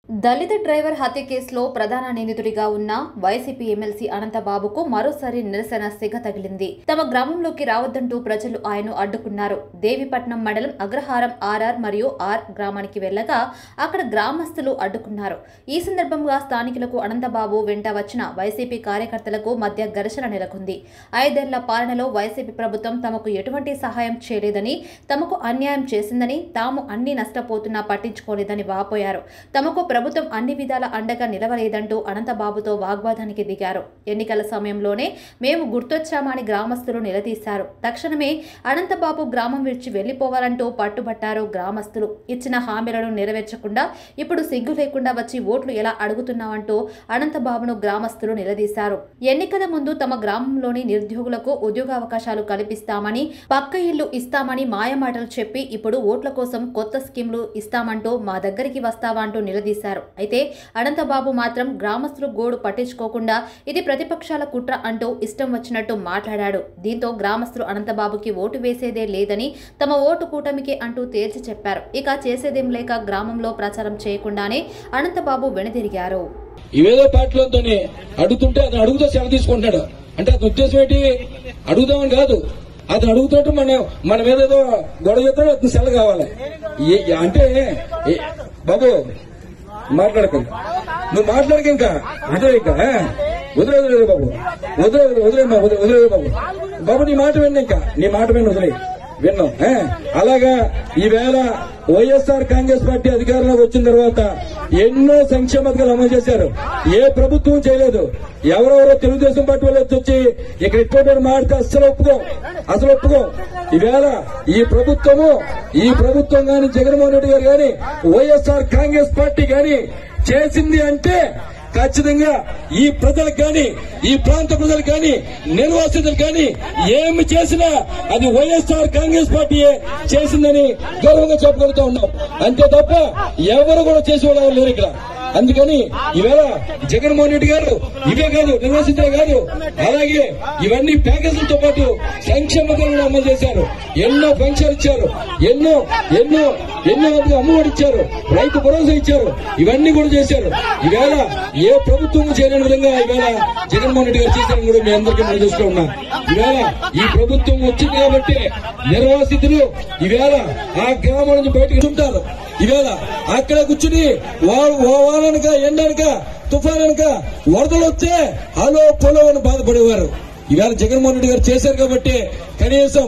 దళిత driver హత్య కేసులో ప్రధాన నిందితుడిగా ఉన్న వైసీపీ ఎమ్మెల్సీ అనంతబాబుకు మరోసారి నిరసన సిగ తగిలింది. తమ గ్రామంలోకి రావద్దంటూ ప్రజలు ఆయన అడ్డుకున్నారు. దేవిపట్నం మండలం అగ్రహారం ఆర్ఆర్ మరియు ఆర్ గ్రామానికి వెళ్లగా అక్కడ గ్రామస్తులు అడ్డుకున్నారు. ఈ సందర్భంగా స్థానికులకు అనంతబాబు వెంట వచ్చిన వైసీపీ కార్యకర్తలకు మధ్య ఘర్షణ నెలకొంది. 5 ఏళ్ల పాలనలో వైసీపీ ప్రభుత్వం తమకు ఎటువంటి సహాయం చేయలేదని, తమకు అన్యాయం చేసిందని, తాము అన్ని నష్టపోతున్నా పట్టించుకోలేదని వాపోయారు. తమకు ప్రభుత్వం అన్ని విధాల అండగా నిలవలేదంటూ అనంతబాబుతో వాగ్వాదానికి దిగారు. ఎన్నికల సమయంలోనే మేము గుర్తొచ్చామని గ్రామస్తులు నిలదీశారు. తక్షణమే అనంతబాబు గ్రామం విడిచి వెళ్లిపోవాలంటూ పట్టుబట్టారు గ్రామస్తులు. ఇచ్చిన హామీలను నెరవేర్చకుండా ఇప్పుడు సిగ్గు లేకుండా వచ్చి ఓట్లు ఎలా అడుగుతున్నామంటూ అనంతబాబును గ్రామస్తులు నిలదీశారు. ఎన్నికల ముందు తమ గ్రామంలోని నిరుద్యోగులకు ఉద్యోగావకాశాలు కల్పిస్తామని, పక్క ఇల్లు ఇస్తామని మాయమాటలు చెప్పి ఇప్పుడు ఓట్ల కోసం కొత్త స్కీమ్లు ఇస్తామంటూ మా దగ్గరికి వస్తావా అంటూ నిలదీశారు. అయితే అనంతబాబు మాత్రం గ్రామస్తులు గోడు పట్టించుకోకుండా ఇది ప్రతిపక్షాల కుట్ర అంటూ ఇష్టం వచ్చినట్టు మాట్లాడాడు. దీంతో గ్రామస్తులు అనంతబాబుకి ఓటు వేసేదే లేదని, తమ ఓటు కూటమికి అంటూ తేల్చి చెప్పారు. ఇక చేసేదేం లేక గ్రామంలో ప్రచారం చేయకుండానే అనంతబాబు వెనుదిరిగారు. ఇవేదో పార్టీలతోనే అడుగుతుంటే అతను అడుగుతూ సెలవు తీసుకుంటున్నాడు. అంటే అతని ఉద్దేశం ఏంటి? అడుగుదామని కాదు, అతను అడుగుతుంటే మన మీద ఏదో గొడవ చేస్తాడు, అతను సెలవు కావాలి అంటే. బాబు మాట్లాడకండి, నువ్వు మాట్లాడక ఇంకా వదిలే, ఇంకా వదిలేదు బాబు, వదిలే బాబు నీ మాట విన్నా, ఇంకా నీ మాట విన్న వదిలే విన్నాం. అలాగా ఈవేళ వైఎస్ఆర్ కాంగ్రెస్ పార్టీ అధికారంలోకి వచ్చిన తర్వాత ఎన్నో సంక్షేమ పథకాలు అమలు చేశారు. ఏ ప్రభుత్వం చేయలేదు. ఎవరెవరో తెలుగుదేశం పార్టీ వాళ్ళు వచ్చి ఇక్కడ ఇటువంటి మాడితే అసలు ఒప్పుకోం. ఈవేళ ఈ ప్రభుత్వం గాని, జగన్మోహన్ రెడ్డి గారు గాని, వైఎస్ఆర్ కాంగ్రెస్ పార్టీ గాని చేసింది అంటే ఖచ్చితంగా ఈ ప్రజలకు కానీ, ఈ ప్రాంత ప్రజలకు కానీ, నిర్వాసితులు కానీ ఏమి చేసినా అది వైఎస్ఆర్ కాంగ్రెస్ పార్టీయే చేసిందని గౌరవంగా చెప్పుకుంటూ ఉన్నాం. అంతే తప్ప ఎవరు కూడా చేసేవాళ్ళు లేరు ఇక్కడ. అందుకని ఈవేళ జగన్మోహన్ రెడ్డి గారు ఇవే కాదు, నిర్వాసితులే కాదు, అలాగే ఇవన్నీ ప్యాకేజీలతో పాటు సంక్షేమ పథకాలను అమలు చేశారు. ఎన్నో పెన్షన్ ఇచ్చారు, ఎన్నో అమ్మఒడి ఇచ్చారు, రైతు భరోసా ఇచ్చారు. ఇవన్నీ కూడా చేశారు. ఈవేళ ఏ ప్రభుత్వం చేయలేని విధంగా ఈవేళ జగన్మోహన్ రెడ్డి గారు చేశారని కూడా మీ అందరికీ మనం చూస్తూ ఉన్నాం. ఈవేళ ఈ ప్రభుత్వం వచ్చింది కాబట్టి నిర్వాసితులు ఈవేళ ఆ గ్రామం నుంచి బయటకు ఉంటారు. ఈవేళ అక్కడ కూర్చుని వాననక, ఎండనక, తుఫాననక, వరదలు వస్తే హలో పొలో అని బాధపడేవారు. ఈవేళ జగన్మోహన్ రెడ్డి గారు చేశారు కాబట్టి కనీసం